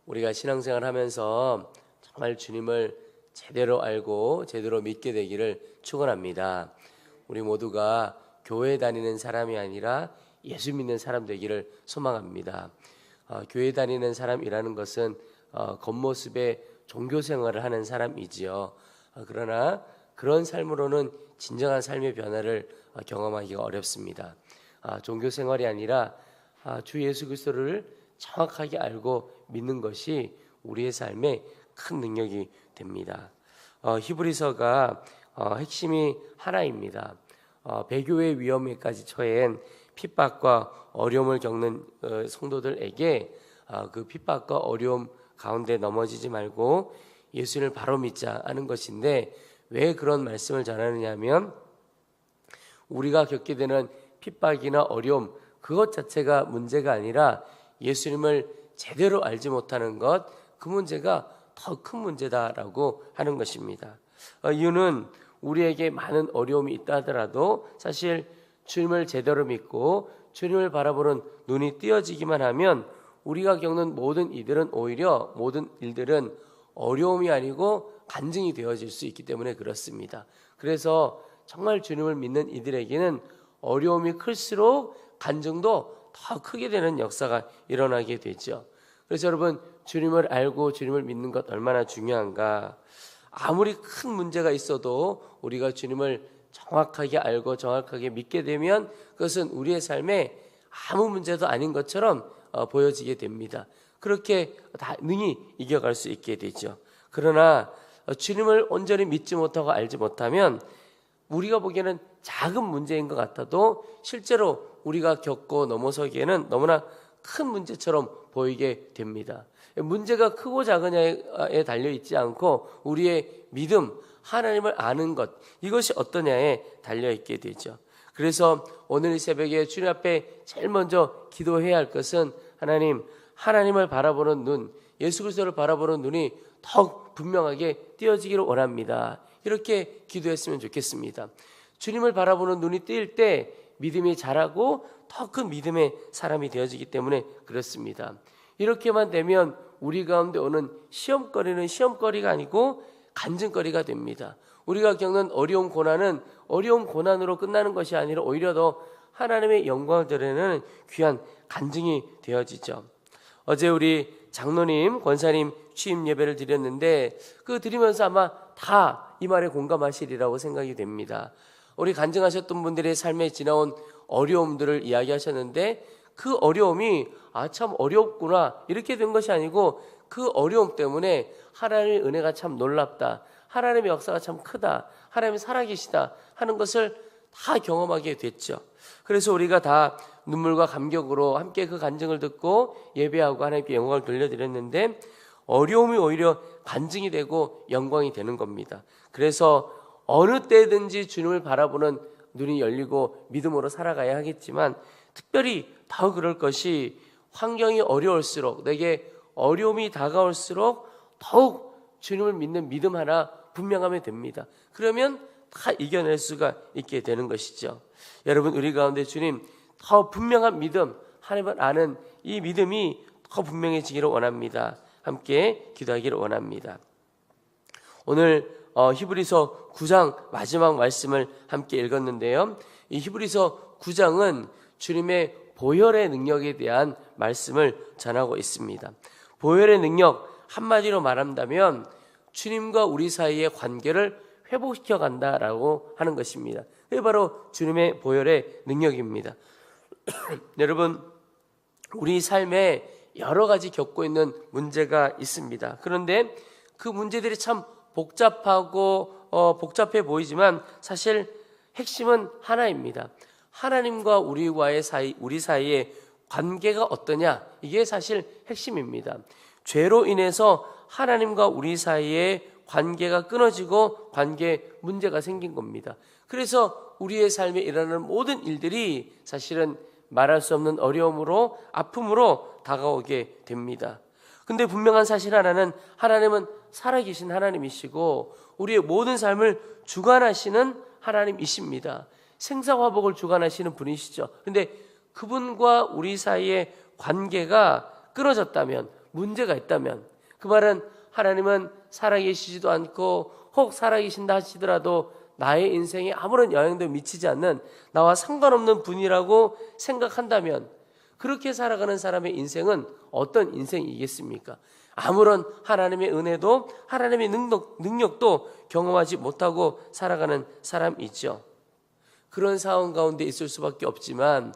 우리가 신앙생활 하면서 정말 주님을 제대로 알고 제대로 믿게 되기를 축원합니다. 우리 모두가 교회 다니는 사람이 아니라 예수 믿는 사람 되기를 소망합니다. 교회 다니는 사람이라는 것은 겉모습에 종교 생활을 하는 사람이지요. 그러나 그런 삶으로는 진정한 삶의 변화를 경험하기가 어렵습니다. 종교 생활이 아니라 주 예수 그리스도를 정확하게 알고 믿는 것이 우리의 삶에 큰 능력이 됩니다. 히브리서가 핵심이 하나입니다. 배교의 위험에까지 처한 핍박과 어려움을 겪는 성도들에게 그 핍박과 어려움 가운데 넘어지지 말고 예수를 바로 믿자 하는 것인데, 왜 그런 말씀을 전하느냐 하면 우리가 겪게 되는 핍박이나 어려움, 그것 자체가 문제가 아니라 예수님을 제대로 알지 못하는 것, 그 문제가 더 큰 문제다라고 하는 것입니다. 이유는 우리에게 많은 어려움이 있다 하더라도 사실 주님을 제대로 믿고 주님을 바라보는 눈이 띄어지기만 하면 우리가 겪는 모든 일들은 오히려 어려움이 아니고 간증이 되어질 수 있기 때문에 그렇습니다. 그래서 정말 주님을 믿는 이들에게는 어려움이 클수록 간증도 더 크게 되는 역사가 일어나게 되죠. 그래서 여러분, 주님을 알고 주님을 믿는 것 얼마나 중요한가. 아무리 큰 문제가 있어도 우리가 주님을 정확하게 알고 정확하게 믿게 되면 그것은 우리의 삶에 아무 문제도 아닌 것처럼 보여지게 됩니다. 그렇게 다 능히 이겨갈 수 있게 되죠. 그러나 주님을 온전히 믿지 못하고 알지 못하면 우리가 보기에는 작은 문제인 것 같아도 실제로 우리가 겪고 넘어서기에는 너무나 큰 문제처럼 보이게 됩니다. 문제가 크고 작으냐에 달려있지 않고 우리의 믿음, 하나님을 아는 것, 이것이 어떠냐에 달려있게 되죠. 그래서 오늘 이 새벽에 주님 앞에 제일 먼저 기도해야 할 것은 하나님을 바라보는 눈, 예수 그리스도를 바라보는 눈이 더욱 분명하게 띄어지기를 원합니다. 이렇게 기도했으면 좋겠습니다. 주님을 바라보는 눈이 띄일 때 믿음이 자라고 더 큰 믿음의 사람이 되어지기 때문에 그렇습니다. 이렇게만 되면 우리 가운데 오는 시험거리는 시험거리가 아니고 간증거리가 됩니다. 우리가 겪는 어려운 고난은 어려운 고난으로 끝나는 것이 아니라 오히려 더 하나님의 영광을 드러내는 귀한 간증이 되어지죠. 어제 우리 장로님, 권사님 취임 예배를 드렸는데 그 드리면서 아마 다 이 말에 공감하시리라고 생각이 됩니다. 우리 간증하셨던 분들의 삶에 지나온 어려움들을 이야기하셨는데 그 어려움이 참 어렵구나 이렇게 된 것이 아니고 그 어려움 때문에 하나님의 은혜가 참 놀랍다, 하나님의 역사가 참 크다, 하나님이 살아계시다 하는 것을 다 경험하게 됐죠. 그래서 우리가 다 눈물과 감격으로 함께 그 간증을 듣고 예배하고 하나님께 영광을 돌려드렸는데 어려움이 오히려 간증이 되고 영광이 되는 겁니다. 그래서 어느 때든지 주님을 바라보는 눈이 열리고 믿음으로 살아가야 하겠지만 특별히 더 그럴 것이 환경이 어려울수록, 내게 어려움이 다가올수록 더욱 주님을 믿는 믿음 하나 분명하면 됩니다. 그러면 다 이겨낼 수가 있게 되는 것이죠. 여러분, 우리 가운데 주님 더 분명한 믿음, 하나님을 아는 이 믿음이 더 분명해지기를 원합니다. 함께 기도하기를 원합니다. 오늘 히브리서 9장 마지막 말씀을 함께 읽었는데요. 이 히브리서 9장은 주님의 보혈의 능력에 대한 말씀을 전하고 있습니다. 보혈의 능력, 한마디로 말한다면 주님과 우리 사이의 관계를 회복시켜 간다라고 하는 것입니다. 그게 바로 주님의 보혈의 능력입니다. 여러분, 우리 삶에 여러 가지 겪고 있는 문제가 있습니다. 그런데 그 문제들이 참 복잡해 보이지만 사실 핵심은 하나입니다. 하나님과 우리 사이의 관계가 어떠냐, 이게 사실 핵심입니다. 죄로 인해서 하나님과 우리 사이의 관계가 끊어지고 관계에 문제가 생긴 겁니다. 그래서 우리의 삶에 일어나는 모든 일들이 사실은 말할 수 없는 어려움으로, 아픔으로 다가오게 됩니다. 근데 분명한 사실 하나는 하나님은 살아계신 하나님이시고 우리의 모든 삶을 주관하시는 하나님이십니다. 생사화복을 주관하시는 분이시죠. 근데 그분과 우리 사이의 관계가 끊어졌다면, 문제가 있다면, 그 말은 하나님은 살아계시지도 않고 혹 살아계신다 하시더라도 나의 인생에 아무런 영향도 미치지 않는 나와 상관없는 분이라고 생각한다면, 그렇게 살아가는 사람의 인생은 어떤 인생이겠습니까? 아무런 하나님의 은혜도 하나님의 능력도 경험하지 못하고 살아가는 사람이죠. 그런 상황 가운데 있을 수밖에 없지만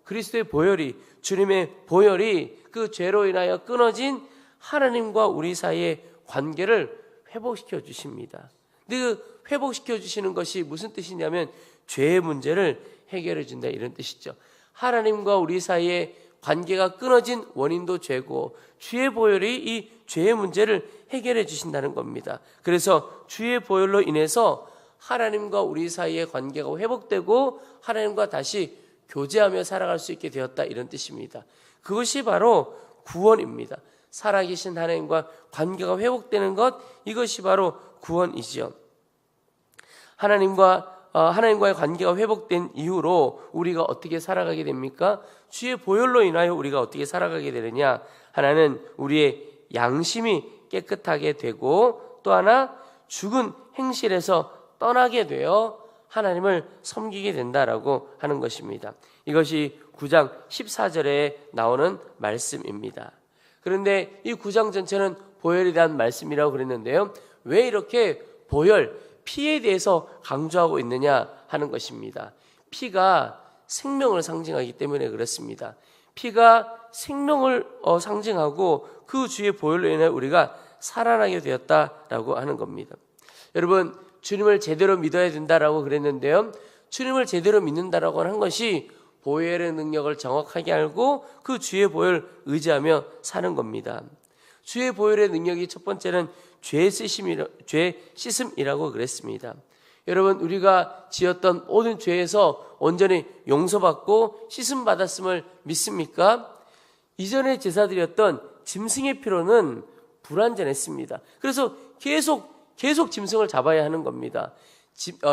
그리스도의 보혈이, 주님의 보혈이 그 죄로 인하여 끊어진 하나님과 우리 사이의 관계를 회복시켜 주십니다. 근데 그 회복시켜 주시는 것이 무슨 뜻이냐면 죄의 문제를 해결해 준다, 이런 뜻이죠. 하나님과 우리 사이의 관계가 끊어진 원인도 죄고 주의 보혈이 이 죄의 문제를 해결해 주신다는 겁니다. 그래서 주의 보혈로 인해서 하나님과 우리 사이의 관계가 회복되고 하나님과 다시 교제하며 살아갈 수 있게 되었다, 이런 뜻입니다. 그것이 바로 구원입니다. 살아계신 하나님과 관계가 회복되는 것, 이것이 바로 구원이지요. 하나님과의 관계가 회복된 이후로 우리가 어떻게 살아가게 됩니까? 주의 보혈로 인하여 우리가 어떻게 살아가게 되느냐? 하나는 우리의 양심이 깨끗하게 되고, 또 하나 죽은 행실에서 떠나게 되어 하나님을 섬기게 된다라고 하는 것입니다. 이것이 9장 14절에 나오는 말씀입니다. 그런데 이 9장 전체는 보혈에 대한 말씀이라고 그랬는데요, 왜 이렇게 보혈, 피에 대해서 강조하고 있느냐 하는 것입니다. 피가 생명을 상징하기 때문에 그렇습니다. 피가 생명을 상징하고 그 주의 보혈로 인해 우리가 살아나게 되었다라고 하는 겁니다. 여러분, 주님을 제대로 믿어야 된다라고 그랬는데요, 주님을 제대로 믿는다라고 하는 것이 보혈의 능력을 정확하게 알고 그 주의 보혈을 의지하며 사는 겁니다. 주의 보혈의 능력이 첫 번째는 죄 씻음이라고 그랬습니다. 여러분, 우리가 지었던 모든 죄에서 온전히 용서받고 씻음 받았음을 믿습니까? 이전에 제사드렸던 짐승의 피로는 불완전했습니다. 그래서 계속 짐승을 잡아야 하는 겁니다.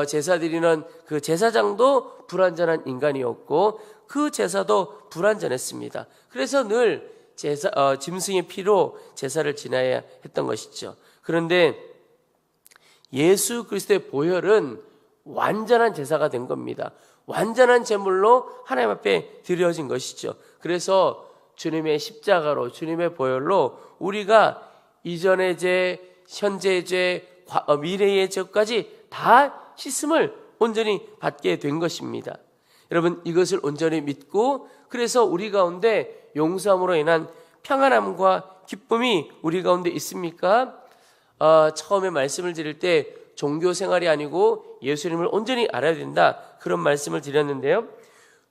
제사드리는 그 제사장도 불완전한 인간이었고 그 제사도 불완전했습니다. 그래서 늘 짐승의 피로 제사를 지나야 했던 것이죠. 그런데 예수 그리스도의 보혈은 완전한 제사가 된 겁니다. 완전한 제물로 하나님 앞에 드려진 것이죠. 그래서 주님의 십자가로, 주님의 보혈로 우리가 이전의 죄, 현재의 죄, 미래의 죄까지 다 씻음을 온전히 받게 된 것입니다. 여러분, 이것을 온전히 믿고 그래서 우리 가운데 용서함으로 인한 평안함과 기쁨이 우리 가운데 있습니까? 처음에 말씀을 드릴 때 종교 생활이 아니고 예수님을 온전히 알아야 된다, 그런 말씀을 드렸는데요,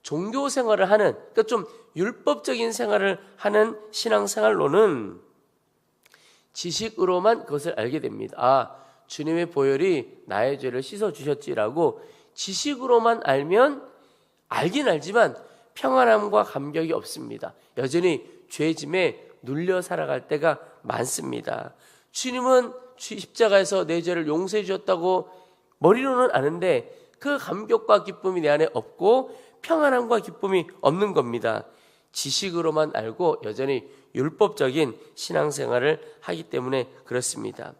종교 생활을 하는, 그러니까 좀 율법적인 생활을 하는 신앙생활로는 지식으로만 그것을 알게 됩니다. 주님의 보혈이 나의 죄를 씻어주셨지라고 지식으로만 알면 알긴 알지만 평안함과 감격이 없습니다. 여전히 죄짐에 눌려 살아갈 때가 많습니다. 주님은 십자가에서 내 죄를 용서해 주셨다고 머리로는 아는데 그 감격과 기쁨이 내 안에 없고 평안함과 기쁨이 없는 겁니다. 지식으로만 알고 여전히 율법적인 신앙생활을 하기 때문에 그렇습니다.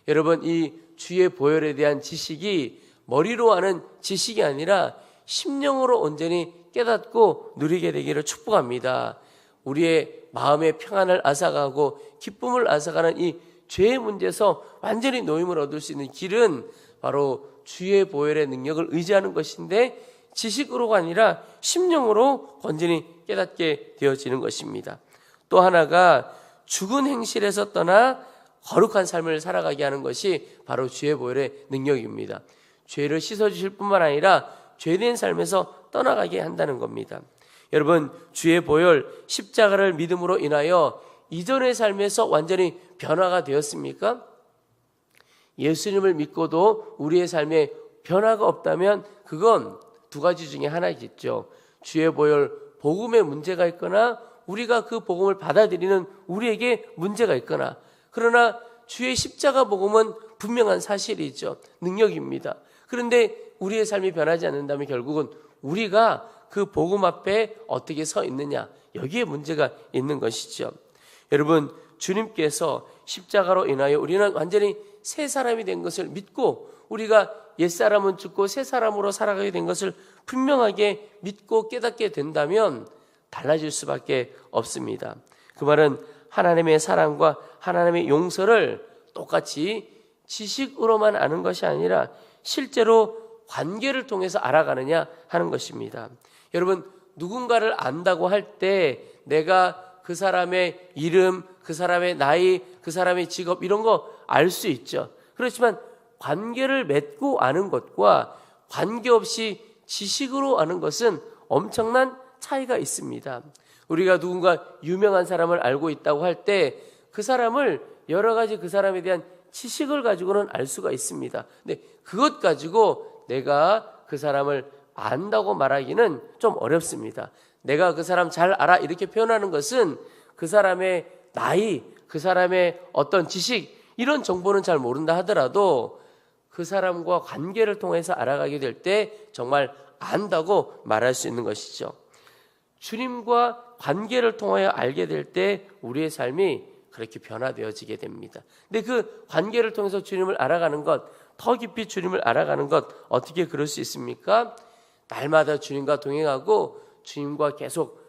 여러분, 이 주의 보혈에 대한 지식이 머리로 아는 지식이 아니라 심령으로 온전히 깨닫고 누리게 되기를 축복합니다. 우리의 마음의 평안을 앗아가고 기쁨을 앗아가는 이 죄의 문제에서 완전히 노임을 얻을 수 있는 길은 바로 주의 보혈의 능력을 의지하는 것인데, 지식으로가 아니라 심령으로 온전히 깨닫게 되어지는 것입니다. 또 하나가 죽은 행실에서 떠나 거룩한 삶을 살아가게 하는 것이 바로 주의 보혈의 능력입니다. 죄를 씻어주실 뿐만 아니라 죄된 삶에서 떠나가게 한다는 겁니다. 여러분, 주의 보혈, 십자가를 믿음으로 인하여 이전의 삶에서 완전히 변화가 되었습니까? 예수님을 믿고도 우리의 삶에 변화가 없다면 그건 두 가지 중에 하나겠죠. 주의 보혈, 복음에 문제가 있거나 우리가 그 복음을 받아들이는 우리에게 문제가 있거나, 그러나 주의 십자가 복음은 분명한 사실이죠. 능력입니다. 그런데 우리의 삶이 변하지 않는다면 결국은 우리가 그 복음 앞에 어떻게 서 있느냐, 여기에 문제가 있는 것이죠. 여러분, 주님께서 십자가로 인하여 우리는 완전히 새 사람이 된 것을 믿고 우리가 옛사람은 죽고 새 사람으로 살아가게 된 것을 분명하게 믿고 깨닫게 된다면 달라질 수밖에 없습니다. 그 말은 하나님의 사랑과 하나님의 용서를 똑같이 지식으로만 아는 것이 아니라 실제로 관계를 통해서 알아가느냐 하는 것입니다. 여러분, 누군가를 안다고 할 때 내가 그 사람의 이름, 그 사람의 나이, 그 사람의 직업 이런 거 알 수 있죠. 그렇지만 관계를 맺고 아는 것과 관계없이 지식으로 아는 것은 엄청난 차이가 있습니다. 우리가 누군가 유명한 사람을 알고 있다고 할 때 그 사람을 여러 가지 그 사람에 대한 지식을 가지고는 알 수가 있습니다. 근데 그것 가지고 내가 그 사람을 안다고 말하기는 좀 어렵습니다. 내가 그 사람 잘 알아 이렇게 표현하는 것은 그 사람의 나이, 그 사람의 어떤 지식 이런 정보는 잘 모른다 하더라도 그 사람과 관계를 통해서 알아가게 될 때 정말 안다고 말할 수 있는 것이죠. 주님과 관계를 통하여 알게 될 때 우리의 삶이 그렇게 변화되어지게 됩니다. 근데 그 관계를 통해서 주님을 알아가는 것, 더 깊이 주님을 알아가는 것 어떻게 그럴 수 있습니까? 날마다 주님과 동행하고 주님과 계속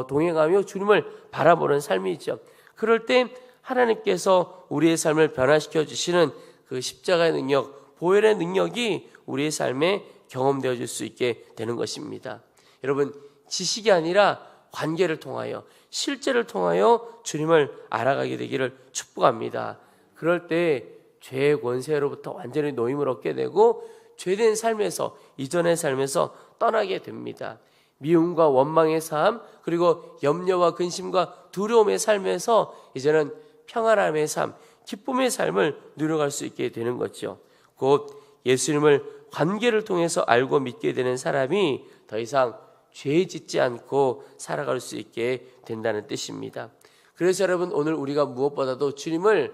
동행하며 주님을 바라보는 삶이죠. 그럴 때 하나님께서 우리의 삶을 변화시켜 주시는 그 십자가의 능력, 보혈의 능력이 우리의 삶에 경험되어질 수 있게 되는 것입니다. 여러분, 지식이 아니라 관계를 통하여 실제를 통하여 주님을 알아가게 되기를 축복합니다. 그럴 때 죄의 권세로부터 완전히 노임을 얻게 되고 죄된 삶에서 이전의 삶에서 떠나게 됩니다. 미움과 원망의 삶 그리고 염려와 근심과 두려움의 삶에서 이제는 평안함의 삶, 기쁨의 삶을 누려갈 수 있게 되는 거죠. 곧 예수님을 관계를 통해서 알고 믿게 되는 사람이 더 이상 죄 짓지 않고 살아갈 수 있게 된다는 뜻입니다. 그래서 여러분, 오늘 우리가 무엇보다도 주님을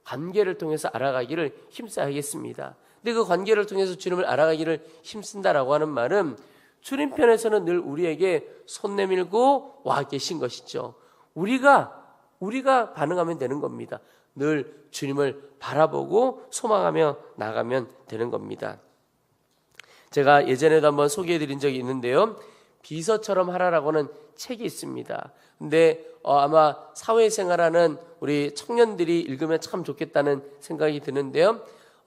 관계를 통해서 알아가기를 힘써야겠습니다. 근데 그 관계를 통해서 주님을 알아가기를 힘쓴다라고 하는 말은 주님 편에서는 늘 우리에게 손 내밀고 와 계신 것이죠. 우리가 반응하면 되는 겁니다. 늘 주님을 바라보고 소망하며 나가면 되는 겁니다. 제가 예전에도 한번 소개해드린 적이 있는데요. 비서처럼 하라라고는 책이 있습니다. 근데 아마 사회생활하는 우리 청년들이 읽으면 참 좋겠다는 생각이 드는데요.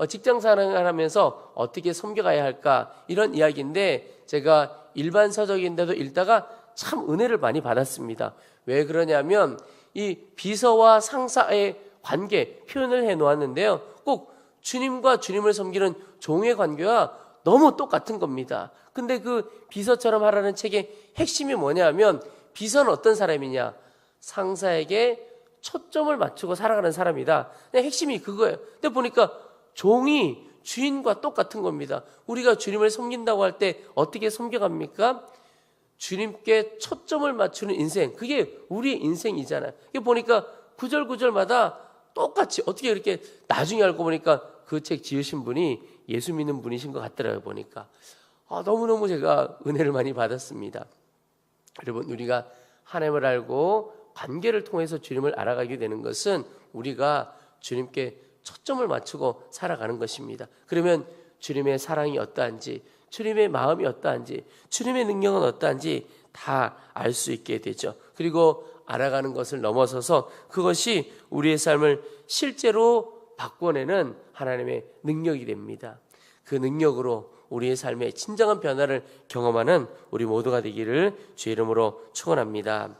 직장생활을 하면서 어떻게 섬겨가야 할까 이런 이야기인데 제가 일반 서적인데도 읽다가 참 은혜를 많이 받았습니다. 왜 그러냐면 이 비서와 상사의 관계 표현을 해놓았는데요. 꼭 주님과 주님을 섬기는 종의 관계와 너무 똑같은 겁니다. 근데 그 비서처럼 하라는 책의 핵심이 뭐냐면 비서는 어떤 사람이냐? 상사에게 초점을 맞추고 살아가는 사람이다. 핵심이 그거예요. 근데 보니까 종이 주인과 똑같은 겁니다. 우리가 주님을 섬긴다고 할 때 어떻게 섬겨갑니까? 주님께 초점을 맞추는 인생, 그게 우리의 인생이잖아요. 이게 보니까 구절구절마다 똑같이 어떻게 이렇게 나중에 알고 보니까 그 책 지으신 분이 예수 믿는 분이신 것 같더라고요. 보니까 너무너무 제가 은혜를 많이 받았습니다. 여러분, 우리가 하나님을 알고 관계를 통해서 주님을 알아가게 되는 것은 우리가 주님께 초점을 맞추고 살아가는 것입니다. 그러면 주님의 사랑이 어떠한지, 주님의 마음이 어떠한지, 주님의 능력은 어떠한지 다 알 수 있게 되죠. 그리고 알아가는 것을 넘어서서 그것이 우리의 삶을 실제로 바꿔내는 하나님의 능력이 됩니다. 그 능력으로 우리의 삶에 진정한 변화를 경험하는 우리 모두가 되기를 주의 이름으로 축원합니다.